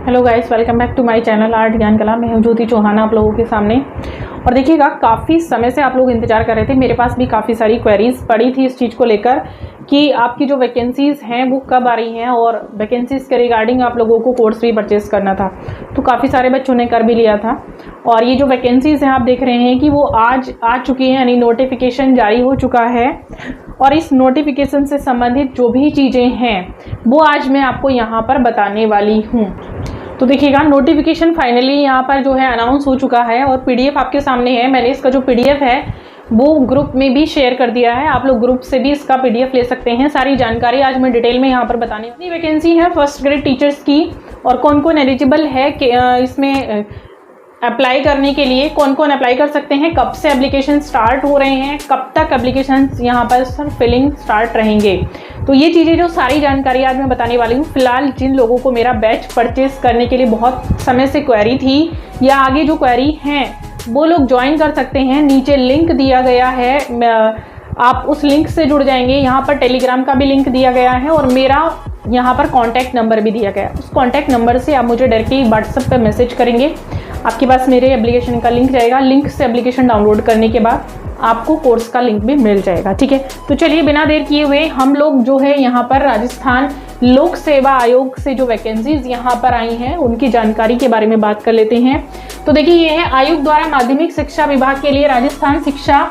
Hello guys, welcome back to my channel art Gyan Kala. मैं हूं ज्योति चौहान आप लोगों के सामने। और देखिएगा, काफ़ी समय से आप लोग इंतजार कर रहे थे। मेरे पास भी काफ़ी सारी क्वेरीज पड़ी थी इस चीज़ को लेकर कि आपकी जो वैकेंसीज़ हैं वो कब आ रही हैं, और वैकेंसीज़ के रिगार्डिंग आप लोगों को कोर्स भी परचेस करना था। तो काफ़ी सारे बच्चों ने कर भी लिया था। और ये जो वैकेंसीज़ हैं आप देख रहे हैं कि वो आज आ चुकी हैं, यानी नोटिफिकेशन जारी हो चुका है। और इस नोटिफिकेशन से संबंधित जो भी चीज़ें हैं वो आज मैं आपको यहाँ पर बताने वाली हूँ। तो देखिएगा, नोटिफिकेशन फाइनली यहाँ पर जो है अनाउंस हो चुका है और पीडीएफ आपके सामने है। मैंने इसका जो पीडीएफ है वो ग्रुप में भी शेयर कर दिया है, आप लोग ग्रुप से भी इसका पीडीएफ ले सकते हैं। सारी जानकारी आज मैं डिटेल में यहाँ पर बताने वाली। वैकेंसी है फर्स्ट ग्रेड टीचर्स की, और कौन कौन एलिजिबल है कि इसमें अप्लाई करने के लिए, कौन कौन अप्लाई कर सकते हैं, कब से एप्लीकेशन स्टार्ट हो रहे हैं, कब तक एप्लीकेशन यहाँ पर फिलिंग स्टार्ट रहेंगे। तो ये चीज़ें जो सारी जानकारी आज मैं बताने वाली हूँ। फिलहाल जिन लोगों को मेरा बैच परचेस करने के लिए बहुत समय से क्वेरी थी या आगे जो क्वेरी हैं वो लोग ज्वाइन कर सकते हैं। नीचे लिंक दिया गया है, आप उस लिंक से जुड़ जाएंगे। यहाँ पर टेलीग्राम का भी लिंक दिया गया है और मेरा यहाँ पर कॉन्टैक्ट नंबर भी दिया गया है। उस कॉन्टैक्ट नंबर से आप मुझे डायरेक्टली व्हाट्सएप पे मैसेज करेंगे, आपके पास मेरे एप्लीकेशन का लिंक जाएगा। लिंक से एप्लीकेशन डाउनलोड करने के बाद आपको कोर्स का लिंक भी मिल जाएगा, ठीक है। तो चलिए बिना देर किए हुए हम लोग जो है यहाँ पर राजस्थान लोक सेवा आयोग से जो वैकेंसीज यहाँ पर आई हैं उनकी जानकारी के बारे में बात कर लेते हैं। तो देखिए, ये है आयोग द्वारा माध्यमिक शिक्षा विभाग के लिए राजस्थान शिक्षा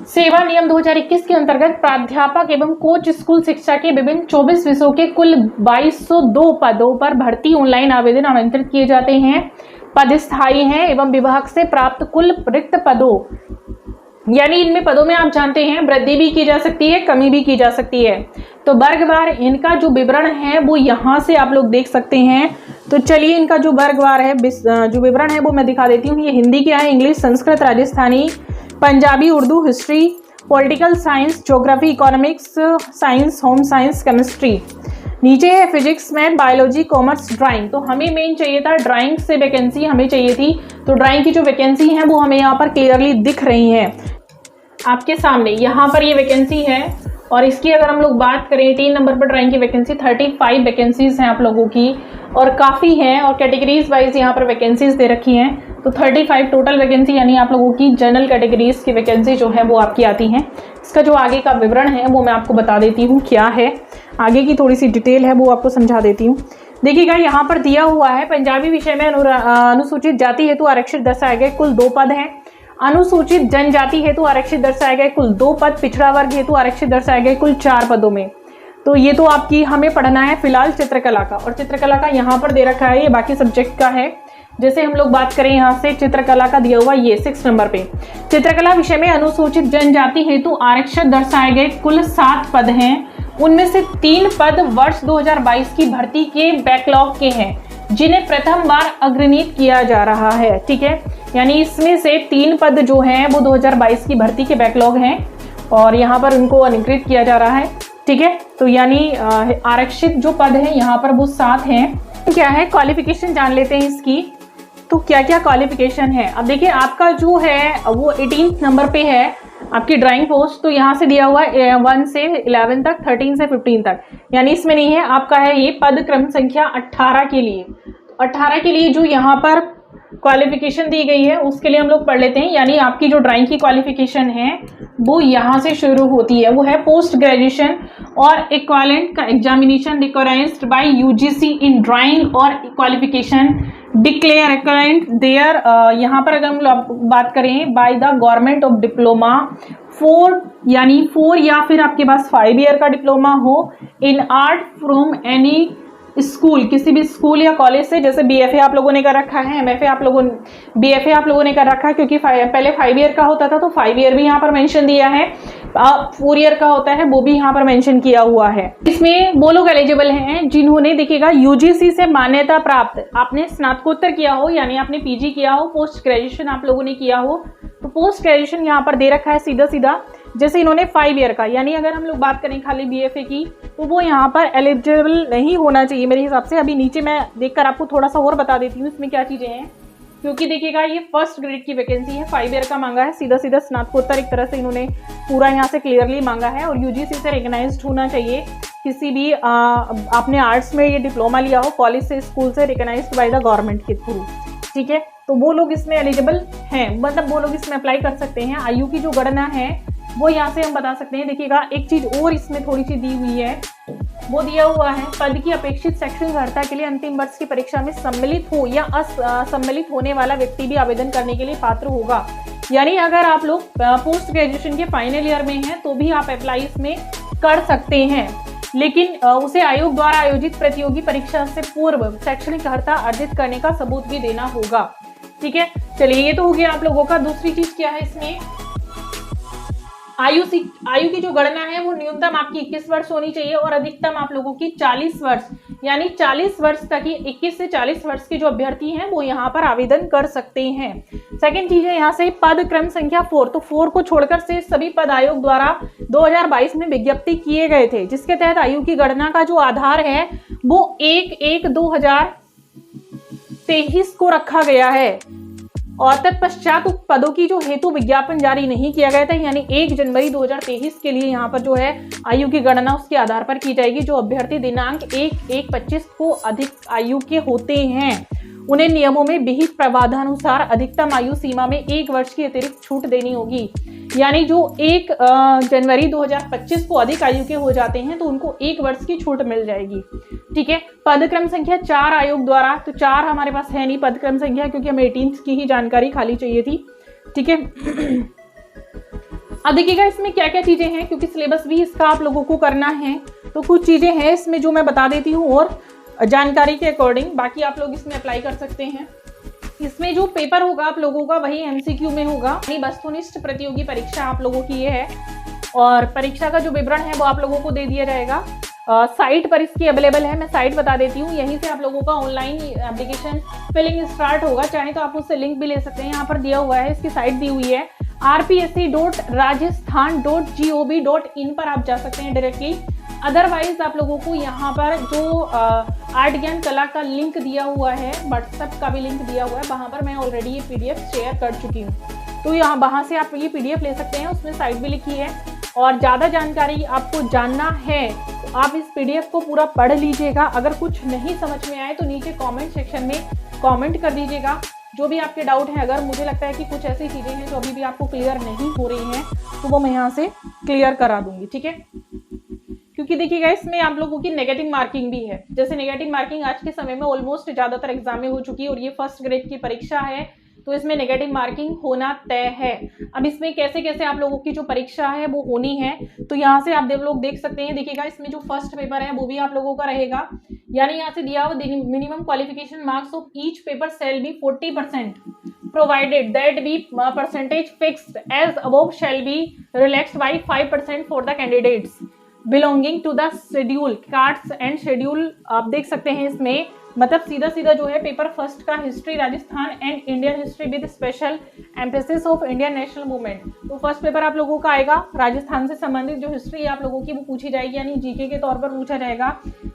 सेवा नियम 2021 के अंतर्गत प्राध्यापक एवं कोच स्कूल शिक्षा के विभिन्न 24 विषयों के कुल 2202 पदों पर भर्ती ऑनलाइन आवेदन आमंत्रित किए जाते हैं। पद स्थायी हैं एवं विभाग से प्राप्त कुल रिक्त पदों, यानी इनमें पदों में आप जानते हैं वृद्धि भी की जा सकती है, कमी भी की जा सकती है। तो वर्गवार इनका जो विवरण है वो यहाँ से आप लोग देख सकते हैं। तो चलिए, इनका जो वर्गवार है, जो विवरण है वो मैं दिखा देती हूँ। ये हिंदी क्या है, English, Sanskrit, Rajasthani, Punjabi, Urdu, history, political science, geography, economics science, home science, chemistry. नीचे है physics, math, biology, commerce, drawing. तो हमें मेन चाहिए था ड्राइंग से वैकेंसी हमें चाहिए थी। तो ड्राइंग की जो वैकेंसी है वो हमें यहाँ पर क्लियरली दिख रही है आपके सामने। यहाँ पर ये वैकेंसी है और इसकी अगर हम लोग बात करें 3 नंबर पर ड्राइंग की वैकेंसी 35 वैकेंसीज हैं आप लोगों की, और काफ़ी हैं। और कैटेगरीज वाइज यहाँ पर वैकेंसीज दे रखी हैं। तो 35 टोटल वैकेंसी, यानी आप लोगों की जनरल कैटेगरीज की वैकेंसी जो है वो आपकी आती हैं। इसका जो आगे का विवरण है वो मैं आपको बता देती हूँ क्या है। आगे की थोड़ी सी डिटेल है वो आपको समझा देती हूँ। देखिएगा, यहाँ पर दिया हुआ है पंजाबी विषय में अनुसूचित जाति हेतु आरक्षित दर्शाए गए कुल 2 पद हैं। अनुसूचित जनजाति हेतु आरक्षित दर्शाए गए कुल 2 पद। पिछड़ा वर्ग हेतु आरक्षित दर्शाए गए कुल 4 पदों में। तो ये तो आपकी हमें पढ़ना है फिलहाल चित्रकला का, और चित्रकला का यहाँ पर दे रखा है, ये बाकी सब्जेक्ट का है। जैसे हम लोग बात करें यहाँ से चित्रकला का दिया हुआ ये 6 नंबर पे, चित्रकला विषय में अनुसूचित जनजाति हेतु आरक्षित दर्शाए गए कुल 7 पद हैं। उनमें से 3 पद वर्ष 2022 की भर्ती के बैकलॉग के हैं, जिन्हें प्रथम बार अग्रनीत किया जा रहा है, ठीक है। यानी इसमें से 3 पद जो हैं वो 2022 की भर्ती के बैकलॉग हैं और यहाँ पर उनको अनुकृत किया जा रहा है, ठीक है। तो यानी आरक्षित जो पद हैं यहाँ पर वो 7 हैं। क्या है क्वालिफिकेशन जान लेते हैं इसकी। तो क्या क्या क्वालिफिकेशन है, अब देखिए आपका जो है वो 18 नंबर पे है आपकी ड्राइंग पोस्ट। तो यहाँ से दिया हुआ है 1 से 11 तक, 13 से 15 तक, यानी इसमें नहीं है। आपका है ये पद क्रम संख्या 18 के लिए। 18 के लिए जो यहाँ पर क्वालिफिकेशन दी गई है उसके लिए हम लोग पढ़ लेते हैं। यानी आपकी जो ड्राइंग की क्वालिफिकेशन है वो यहाँ से शुरू होती है, वो है पोस्ट ग्रेजुएशन और इक्विवेलेंट का examination recognised by UGC in drawing और क्वालिफिकेशन डिक्लेयर करंट देयर। यहाँ पर अगर हम लोग बात करें by the government of diploma 4, यानी 4 या फिर आपके पास 5 ईयर का डिप्लोमा हो इन आर्ट फ्रॉम एनी स्कूल, किसी भी स्कूल या कॉलेज से। जैसे बीएफए आप लोगों ने कर रखा है, एमएफए आप लोगों ने, बीएफए आप लोगों ने कर रखा है, क्योंकि पहले 5 ईयर का होता था तो 5 ईयर भी यहाँ पर मेंशन दिया है। 4 ईयर का होता है वो भी यहाँ पर मेंशन किया हुआ है। इसमें वो लोग एलिजिबल हैं जिन्होंने, देखिएगा, यूजीसी से मान्यता प्राप्त, आपने स्नातकोत्तर किया हो यानी आपने पीजी किया हो, पोस्ट ग्रेजुएशन आप लोगों ने किया हो। तो पोस्ट ग्रेजुएशन यहाँ पर दे रखा है सीधा सीधा। जैसे इन्होंने 5 ईयर का, यानी अगर हम लोग बात करें खाली बीएफए की, तो वो यहाँ पर एलिजिबल नहीं होना चाहिए मेरे हिसाब से। अभी नीचे मैं देखकर आपको थोड़ा सा और बता देती हूँ इसमें क्या चीज़ें हैं, क्योंकि देखिएगा ये फर्स्ट ग्रेड की वैकेंसी है, 5 ईयर का मांगा है, सीधा सीधा स्नातकोत्तर एक तरह से इन्होंने पूरा यहाँ से क्लियरली मांगा है, और यूजीसी से रिकग्नाइज्ड होना चाहिए। किसी भी आपने आर्ट्स में ये डिप्लोमा लिया हो कॉलेज से, स्कूल से, रिकॉग्नाइज्ड बाय द गवर्नमेंट के थ्रू, ठीक है, तो वो लोग इसमें एलिजिबल हैं, मतलब वो लोग इसमें अप्लाई कर सकते हैं। आयु की जो गणना है वो यहाँ से हम बता सकते हैं। देखिएगा एक चीज और इसमें थोड़ी सी दी हुई है, वो दिया हुआ है पद की अपेक्षित शैक्षणिक अर्हता के लिए अंतिम वर्ष की परीक्षा में सम्मिलित हो या असम्मिलित होने वाला व्यक्ति भी आवेदन करने के लिए पात्र होगा। यानी अगर आप लोग पोस्ट ग्रेजुएशन के फाइनल ईयर में हैं तो भी आप अप्लाई इसमें कर सकते हैं, लेकिन उसे आयोग द्वारा आयोजित प्रतियोगी परीक्षा से पूर्व शैक्षणिक अर्हता अर्जित करने का सबूत भी देना होगा। ठीक है, चलिए ये तो हो गया आप लोगों का। दूसरी चीज क्या है इसमें, आयु की जो गणना है वो न्यूनतम आपकी 21 वर्ष होनी चाहिए और अधिकतम आप लोगों की 40 वर्ष, यानी 40 वर्ष तक ही 21 से 40 वर्ष के जो अभ्यर्थी हैं वो यहाँ पर आवेदन कर सकते हैं। सेकंड चीज है यहाँ से पद क्रम संख्या 4, तो 4 को छोड़कर से सभी पद आयोग द्वारा 2022 में विज्ञप्ति किए गए थे, जिसके तहत आयु की गणना का जो आधार है वो 1/1/2023 को रखा गया है और तत्पश्चात उक्त पदों की जो हेतु विज्ञापन जारी नहीं किया गया था, यानी 1 जनवरी 2023 के लिए यहाँ पर जो है आयु की गणना उसके आधार पर की जाएगी। जो अभ्यर्थी दिनांक 1/1/25 को अधिक आयु के होते हैं उन्हें नियमों में विहित प्रावधानुसार अधिकतम आयु सीमा में 1 वर्ष की अतिरिक्त छूट देनी होगी। यानी जो 1 जनवरी 2025 को अधिक आयु के हो जाते हैं तो उनको 1 वर्ष की छूट मिल जाएगी। ठीक है, पदक्रम संख्या 4 आयोग द्वारा, तो 4 हमारे पास है नहीं पदक्रम संख्या, क्योंकि हमें 18 की ही जानकारी खाली चाहिए थी। ठीक है, अब देखिएगा इसमें क्या क्या चीजें हैं, क्योंकि सिलेबस भी इसका आप लोगों को करना है, तो कुछ चीजें हैं इसमें जो मैं बता देती हूँ और जानकारी के अकॉर्डिंग बाकी आप लोग इसमें अप्लाई कर सकते हैं। इसमें जो पेपर होगा आप लोगों का वही एमसीक्यू में होगा, वस्तुनिष्ठ प्रतियोगी परीक्षा आप लोगों की ये है और परीक्षा का जो विवरण है वो आप लोगों को दे दिया जाएगा। साइट पर इसकी अवेलेबल है, मैं साइट बता देती हूँ, यहीं से आप लोगों का ऑनलाइन एप्लीकेशन फिलिंग स्टार्ट होगा, चाहे तो आप उससे लिंक भी ले सकते हैं, यहाँ पर दिया हुआ है, इसकी साइट दी हुई है rpsc.rajasthan.gov.in पर आप जा सकते हैं डायरेक्टली। अदरवाइज आप लोगों को यहाँ पर जो आर्ट ज्ञान कला का लिंक दिया हुआ है, व्हाट्सएप का भी लिंक दिया हुआ है, वहाँ पर मैं ऑलरेडी ये पीडीएफ शेयर कर चुकी हूँ, तो यहाँ वहाँ से आप ये पीडीएफ ले सकते हैं, उसमें साइट भी लिखी है। और ज़्यादा जानकारी आपको जानना है तो आप इस पीडीएफ को पूरा पढ़ लीजिएगा। अगर कुछ नहीं समझ में आए तो नीचे कमेंट सेक्शन में कमेंट कर दीजिएगा, जो भी आपके डाउट हैं। अगर मुझे लगता है कि कुछ ऐसी चीज़ें हैं जो अभी भी आपको क्लियर नहीं हो रही हैं तो वो मैं यहाँ से क्लियर करा दूंगी। ठीक है, क्योंकि देखिएगा इसमें आप लोगों की नेगेटिव मार्किंग भी है। जैसे नेगेटिव मार्किंग आज के समय में ऑलमोस्ट ज़्यादातर एग्जाम में हो चुकी है और ये फर्स्ट ग्रेड की परीक्षा है, तो इसमें नेगेटिव मार्किंग होना तय है। अब इसमें कैसे कैसे आप लोगों की जो परीक्षा है वो होनी है, तो यहाँ से आप लोग देख सकते हैं। देखिएगा इसमें जो फर्स्ट पेपर है वो भी आप लोगों का रहेगा, यानी यहाँ से दिया हुआ minimum qualification marks of each paper shall be 40%, provided that be percentage fixed as above shall be relaxed by 5% for the candidates belonging to the schedule cards and schedule। आप देख सकते हैं इसमें मतलब सीधा जो है पेपर फर्स्ट का history Rajasthan and Indian history with special emphasis of Indian national movement. तो फर्स्ट पेपर आप लोगों का आएगा, राजस्थान से संबंधित जो हिस्ट्री आप लोगों की वो पूछी जाएगी, यानी जीके के तौर पर पूछा जाएगा।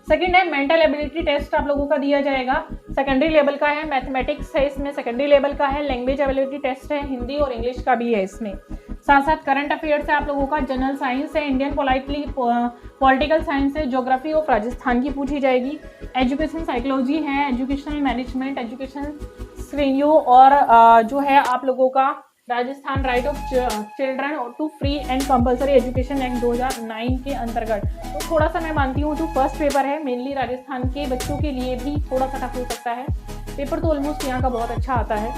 सेकंड है मेंटल एबिलिटी टेस्ट आप लोगों का दिया जाएगा, सेकेंडरी लेवल का है। मैथमेटिक्स है इसमें सेकेंडरी लेवल का है। लैंग्वेज एबिलिटी टेस्ट है, हिंदी और इंग्लिश का भी है इसमें। साथ साथ करंट अफेयर्स है आप लोगों का, जनरल साइंस है, इंडियन पॉलिटिकल साइंस है, ज्योग्राफी ऑफ राजस्थान की पूछी जाएगी। एजुकेशन साइकोलॉजी है, एजुकेशनल मैनेजमेंट, एजुकेशन श्रेणियों और जो है आप लोगों का Rajasthan right of children to free and compulsory education act 2009 के अंतर्गत। तो थोड़ा सा मैं मानती हूँ जो फर्स्ट पेपर है मेनली राजस्थान के बच्चों के लिए भी थोड़ा सा टफ हो सकता है। पेपर तो ऑलमोस्ट यहाँ का बहुत अच्छा आता है,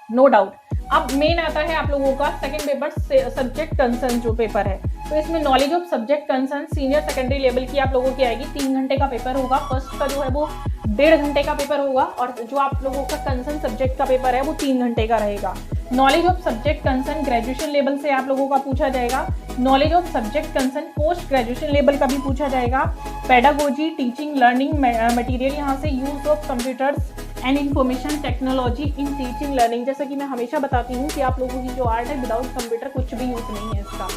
नो डाउट। अब मेन आता है आप लोगों का सेकंड पेपर सब्जेक्ट कंसर्न जो पेपर है, तो इसमें knowledge of subject concern senior secondary level की आप लोगों की आएगी। 3 घंटे का पेपर होगा, फर्स्ट का जो है वो 1.5 घंटे का पेपर होगा और जो आप लोगों का कंसर्न सब्जेक्ट का पेपर है वो 3 घंटे का रहेगा। Knowledge of subject concern graduation level से आप लोगों का पूछा जाएगा। Knowledge of subject concern post graduation level का भी पूछा जाएगा। पेडागोजी टीचिंग लर्निंग मटेरियल यहाँ से use of computers and information technology in teaching learning. जैसा कि मैं हमेशा बताती हूँ कि आप लोगों की जो आर्ट है विदाउट कंप्यूटर कुछ भी यूज नहीं है इसका।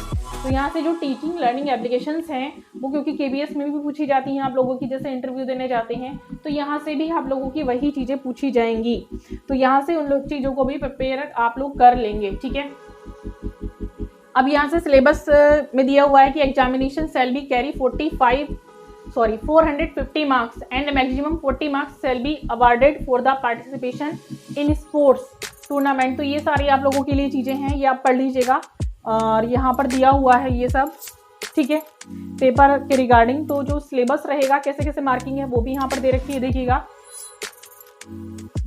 तो यहाँ से जो टीचिंग लर्निंग एप्लीकेशंस हैं वो क्योंकि केबीएस में भी पूछी जाती हैं आप लोगों की, जैसे इंटरव्यू देने जाते हैं तो यहाँ से भी आप लोगों की वही चीज़ें पूछी जाएंगी। तो यहाँ से उन लोग चीज़ों को भी प्रिपेयर आप लोग कर लेंगे। ठीक है, अब यहाँ से सिलेबस में दिया हुआ है कि examination shall be carry 45 sorry 450 marks and maximum 40 marks shall be awarded for the participation in sports tournament. तो ये सारी आप लोगों के लिए चीज़ें हैं, ये आप पढ़ लीजिएगा और यहाँ पर दिया हुआ है ये सब, ठीक है, पेपर के रिगार्डिंग। तो जो सिलेबस रहेगा, कैसे कैसे मार्किंग है वो भी यहाँ पर दे रखी है, देखिएगा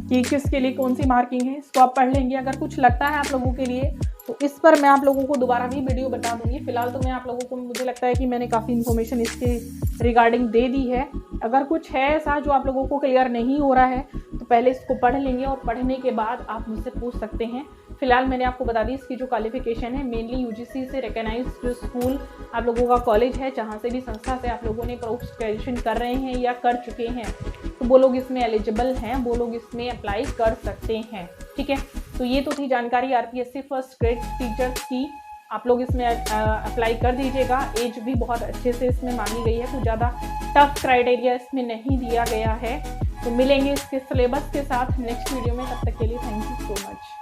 कि किसके लिए कौन सी मार्किंग है, इसको आप पढ़ लेंगे। अगर कुछ लगता है आप लोगों के लिए तो इस पर मैं आप लोगों को दोबारा भी वीडियो बता दूंगी। फिलहाल तो मैं आप लोगों को, मुझे लगता है कि मैंने काफ़ी इन्फॉर्मेशन इसके रिगार्डिंग दे दी है। अगर कुछ है ऐसा जो आप लोगों को क्लियर नहीं हो रहा है तो पहले इसको पढ़ लेंगे और पढ़ने के बाद आप मुझसे पूछ सकते हैं। फिलहाल मैंने आपको बता दी इसकी जो क्वालिफिकेशन है, मेनली यूजीसी से रिकॉग्नाइज्ड जो स्कूल आप लोगों का कॉलेज है, जहाँ से भी संस्था से आप लोगों ने पोस्ट ग्रेजुएशन कर रहे हैं या कर चुके हैं, तो वो लोग इसमें एलिजिबल हैं, वो लोग इसमें अप्लाई कर सकते हैं, ठीक है। तो ये तो थी जानकारी आरपीएससी फर्स्ट ग्रेड टीचर्स की, आप लोग इसमें अप्लाई कर दीजिएगा। एज भी बहुत अच्छे से इसमें मांगी गई है, कुछ ज़्यादा टफ क्राइटेरिया इसमें नहीं दिया गया है। तो मिलेंगे इसके सिलेबस के साथ नेक्स्ट वीडियो में, तब तक के लिए थैंक यू सो मच।